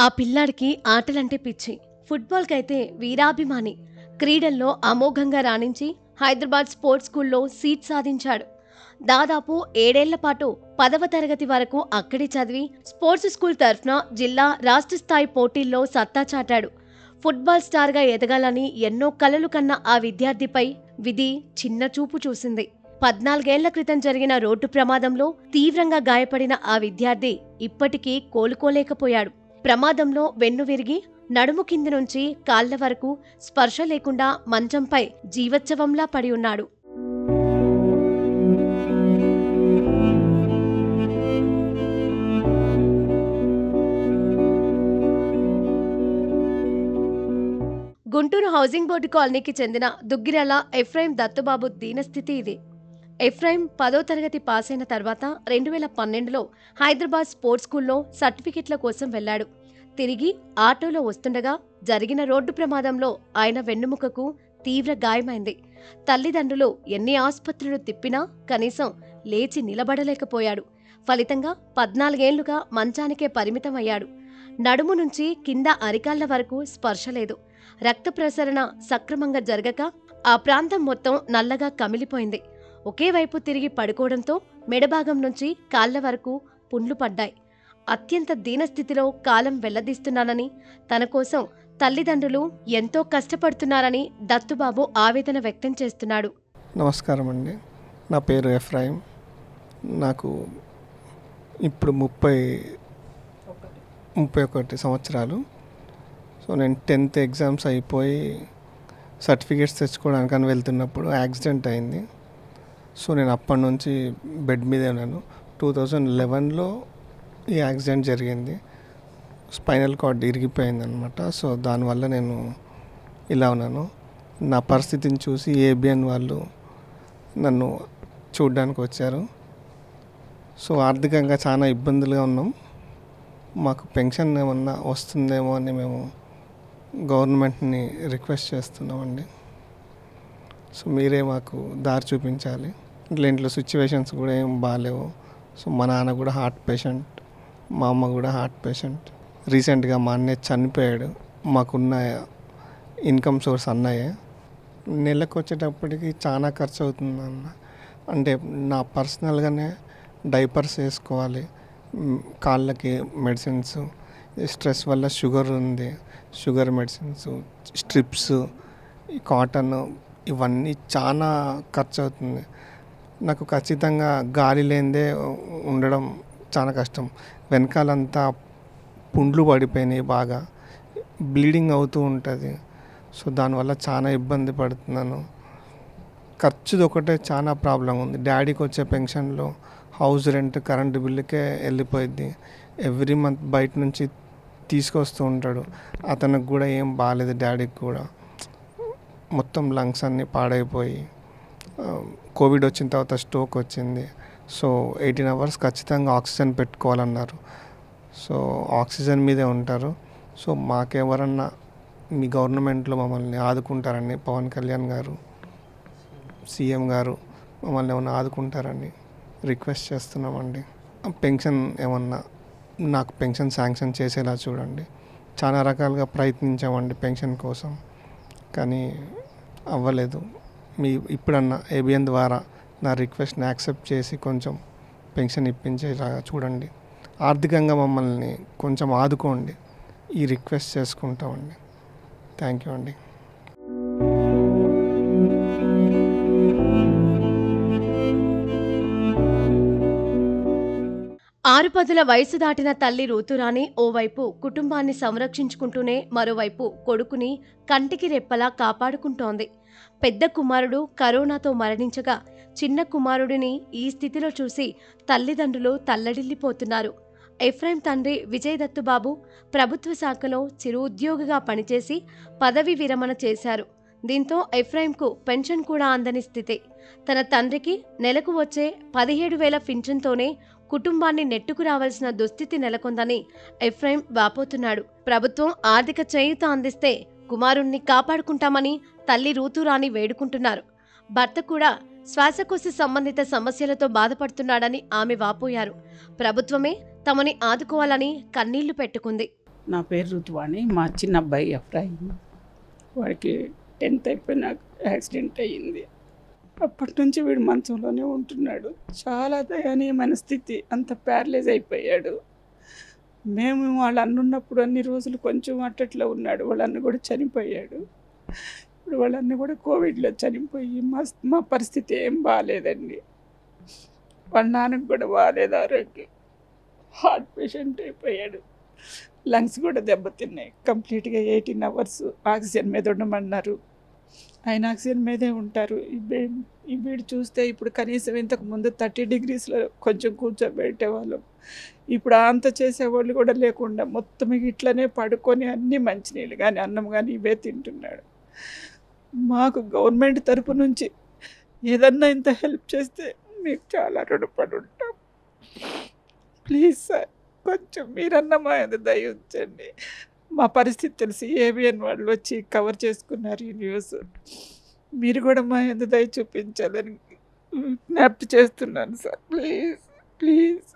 ఆ పిల్లాడికి ఆటలంటే పిచ్చి. ఫుట్బాల్కైతే వీరాభిమాని. క్రీడల్లో అమోఘంగా రాణించి హైదరాబాద్ స్పోర్ట్స్ స్కూల్లో సీట్ సాధించాడు. దాదాపు 7 ఏళ్ల పాటు 10వ తరగతి వరకు అక్కడే చదివి స్పోర్ట్స్ స్కూల్ తరఫున జిల్లా, రాష్ట్ర స్థాయి పోటీల్లో సత్తా చాటాడు. ఫుట్బాల్ స్టార్గా ఎదగాలని ఎన్నో కలలు కన్న ఆ విద్యార్థిపై విధి చిన్న చూపు చూసింది. 14 ఏళ్ల క్రితం జరిగిన రోడ్డు ప్రమాదంలో తీవ్రంగా గాయపడిన ఆ విద్యార్థి ఇప్పటికీ కోలుకోలేకపోయాడు. ప్రమాదంలో వెన్ను విరిగి నడుము కింది నుంచి కాళ్ల వరకు స్పర్శ లేకుండా మంచంపై జీవోత్సవంలా పడి ఉన్నాడు. గుంటూరు హౌసింగ్ బోర్డు కాలనీకి చెందిన దుగ్గిరాల ఎఫ్రాయిం దత్తుబాబు దీనస్థితి ఇది. ఎఫ్రాయిం 10వ తరగతి పాస్ అయిన తర్వాత 2012లో హైదరాబాద్ స్పోర్ట్స్ స్కూల్లో సర్టిఫికెట్ల కోసం వెళ్లాడు. తిరిగి ఆటోలో వస్తుండగా జరిగిన రోడ్డు ప్రమాదంలో ఆయన వెన్నుముకకు తీవ్ర గాయమైంది. తల్లిదండ్రులు ఎన్ని ఆసుపత్రులు తిప్పినా కనీసం లేచి నిలబడలేకపోయాడు. ఫలితంగా 14 ఏళ్లుగా మంచానికే పరిమితమయ్యాడు. నడుము నుంచి కింద అరికాళ్ల వరకు స్పర్శ లేదు. రక్త ప్రసరణ సక్రమంగా జరగక ఆ ప్రాంతం మొత్తం నల్లగా కమిలిపోయింది. ఒకే వైపు తిరిగి పడుకోవడంతో మెడభాగం నుంచి కాళ్ల వరకు పుండ్లు పడ్డాయి. అత్యంత దీనస్థితిలో కాలం వెళ్లదీస్తున్నానని, తన కోసం తల్లిదండ్రులు ఎంతో కష్టపడుతున్నారని దత్తుబాబు ఆవేదన వ్యక్తం చేస్తున్నాడు. నమస్కారం అండి, నా పేరు ఎఫ్రాయిం. నాకు ఇప్పుడు 31 సంవత్సరాలు. సో నేను 10th ఎగ్జామ్స్ అయిపోయి సర్టిఫికేట్స్ తెచ్చుకోవడానికని వెళ్తున్నప్పుడు యాక్సిడెంట్ అయింది. సో నేను అప్పటి నుంచి బెడ్ మీదే ఉన్నాను. 2011లో ఈ యాక్సిడెంట్ జరిగింది. స్పైనల్ కార్డ్ ఇరిగిపోయింది అనమాట. సో దానివల్ల నేను ఇలా ఉన్నాను. నా పరిస్థితిని చూసి ఏబిఎన్ వాళ్ళు నన్ను చూడడానికి వచ్చారు. సో ఆర్థికంగా చాలా ఇబ్బందులుగా ఉన్నాం. మాకు పెన్షన్ ఏమన్నా వస్తుందేమో అని మేము గవర్నమెంట్ని రిక్వెస్ట్ చేస్తున్నామండి. సో మీరే మాకు దారి చూపించాలి. ఇంట్లో సిచ్యువేషన్స్ కూడా ఏం బాగాలేవు. సో మా నాన్న కూడా హార్ట్ పేషెంట్, మా అమ్మ కూడా హార్ట్ పేషెంట్. రీసెంట్గా మా అన్నయ్య చనిపోయాడు. మాకున్న ఇన్కమ్ సోర్స్ అన్నయ్య. నెలకు వచ్చేటప్పటికి చాలా ఖర్చు అవుతుంది అన్న. అంటే నా పర్సనల్గానే డైపర్స్ వేసుకోవాలి, కాళ్ళకి మెడిసిన్స్, స్ట్రెస్ వల్ల షుగర్ ఉంది, షుగర్ మెడిసిన్స్, స్ట్రిప్స్, కాటన్, ఇవన్నీ చాలా ఖర్చు అవుతుంది. నాకు ఖచ్చితంగా గాలి లేనిదే ఉండడం చాలా కష్టం. వెనకాలంతా పుండ్లు పడిపోయినాయి, బాగా బ్లీడింగ్ అవుతూ ఉంటుంది. సో దానివల్ల చాలా ఇబ్బంది పడుతున్నాను. ఖర్చుది ఒకటే చాలా ప్రాబ్లం ఉంది. డాడీకి వచ్చే పెన్షన్లో హౌస్ రెంట్, కరెంటు బిల్లుకే వెళ్ళిపోయింది. ఎవ్రీ మంత్ బయట నుంచి తీసుకొస్తూ ఉంటాడు. అతనికి కూడా ఏం బాగాలేదు. డాడీకి కూడా మొత్తం లంగ్స్ అన్నీ పాడైపోయి, కోవిడ్ వచ్చిన తర్వాత స్ట్రోక్ వచ్చింది. సో 18 hours ఖచ్చితంగా ఆక్సిజన్ పెట్టుకోవాలన్నారు. సో ఆక్సిజన్ మీదే ఉంటారు. సో మాకెవరన్నా మీ గవర్నమెంట్లో మమ్మల్ని ఆదుకుంటారని, పవన్ కళ్యాణ్ గారు, సీఎం గారు మమ్మల్ని ఏమన్నా ఆదుకుంటారని రిక్వెస్ట్ చేస్తున్నామండి. పెన్షన్ ఏమన్నా నాకు పెన్షన్ శాంక్షన్ చేసేలా చూడండి. చాలా రకాలుగా ప్రయత్నించామండి పెన్షన్ కోసం, కానీ అవ్వలేదు. మీ ఇప్పుడన్నా ఏబిఎన్ ద్వారా నా రిక్వెస్ట్ని యాక్సెప్ట్ చేసి కొంచెం పెన్షన్ ఇప్పించేలాగా చూడండి. ఆర్థికంగా మమ్మల్ని కొంచెం ఆదుకోండి. ఈ రిక్వెస్ట్ చేసుకుంటామండి. థ్యాంక్ యూ అండి. ఆరుపదుల వయసు దాటిన తల్లి ఋతురాణి ఓవైపు కుటుంబాన్ని సంరక్షించుకుంటూనే మరోవైపు కొడుకుని కంటికి రెప్పలా కాపాడుకుంటోంది. పెద్ద కుమారుడు కరోనాతో మరణించగా చిన్న కుమారుడిని ఈ స్థితిలో చూసి తల్లిదండ్రులు తల్లడిల్లిపోతున్నారు. ఎఫ్రాయిం తండ్రి విజయ్ దత్తుబాబు ప్రభుత్వ శాఖలో చిరు ఉద్యోగిగా పనిచేసి పదవి విరమణ చేశారు. దీంతో ఎఫ్రాయింకు పెన్షన్ కూడా అందని స్థితి. తన తండ్రికి నెలకు వచ్చే 17,000 పింఛన్తోనే కుటుంబాన్ని నెట్టుకు రావాల్సిన దుస్థితి నెలకొందని ఎఫ్రాయిం వాపోతున్నాడు. ప్రభుత్వం ఆర్థిక చేయూత అందిస్తే కుమారుణ్ణి కాపాడుకుంటామని తల్లి ఋతురాణి వేడుకుంటున్నారు. భర్త కూడా శ్వాసకోశ సంబంధిత సమస్యలతో బాధపడుతున్నాడని ఆమె వాపోయారు. ప్రభుత్వమే తమని ఆదుకోవాలని కన్నీళ్లు పెట్టుకుంది. నా పేరు రుతువాణి. మా చిన్న అబ్బాయి ఎఫ్రాయిం. వాడికి 10th అయిపోయినాక యాక్సిడెంట్ అయ్యింది. అప్పటి నుంచి వీడు మంచంలోనే ఉంటున్నాడు. చాలా దయనీయమైన స్థితి. అంత ప్యారలైజ్ అయిపోయాడు. మేము వాళ్ళ అన్న ఉన్నప్పుడు అన్ని రోజులు కొంచెం అట్టట్లో ఉన్నాడు. వాళ్ళ అన్న కూడా చనిపోయాడు. ఇప్పుడు వాళ్ళ అన్న కూడా కోవిడ్లో చనిపోయి మా పరిస్థితి ఏం బాగాలేదండి. వాళ్ళ నాన్నకు కూడా బాగాలేదు ఆరోగ్యం. హార్ట్ పేషెంట్ అయిపోయాడు. లంగ్స్ కూడా దెబ్బతిన్నాయి. కంప్లీట్గా 18 hours ఆక్సిజన్ మీద ఉండమన్నారు. ఆయన ఆక్సిజన్ మీదే ఉంటారు. ఈ వీడు చూస్తే ఇప్పుడు కనీసం ఇంతకుముందు 30 degreesలో కొంచెం కూర్చోబెట్టేవాళ్ళం. ఇప్పుడు అంత చేసేవాళ్ళు కూడా లేకుండా మొత్తం ఇట్లనే పడుకొని అన్నీ మంచినీళ్ళు కానీ అన్నం కానీ ఇవే తింటున్నాడు. మాకు గవర్నమెంట్ తరపు నుంచి ఏదన్నా ఇంత హెల్ప్ చేస్తే మీకు చాలా రుణపడి ఉంటాం. ప్లీజ్ సార్, కొంచెం మీరన్నా మా మీద దయ ఉంచండి. మా పరిస్థితి తెలిసి ఏబిఎన్ వాళ్ళు వచ్చి కవర్ చేసుకున్నారు ఈ న్యూస్. మీరు కూడా మా మీద దయ చూపించాలని విజ్ఞప్తి చేస్తున్నాను సార్. Please please.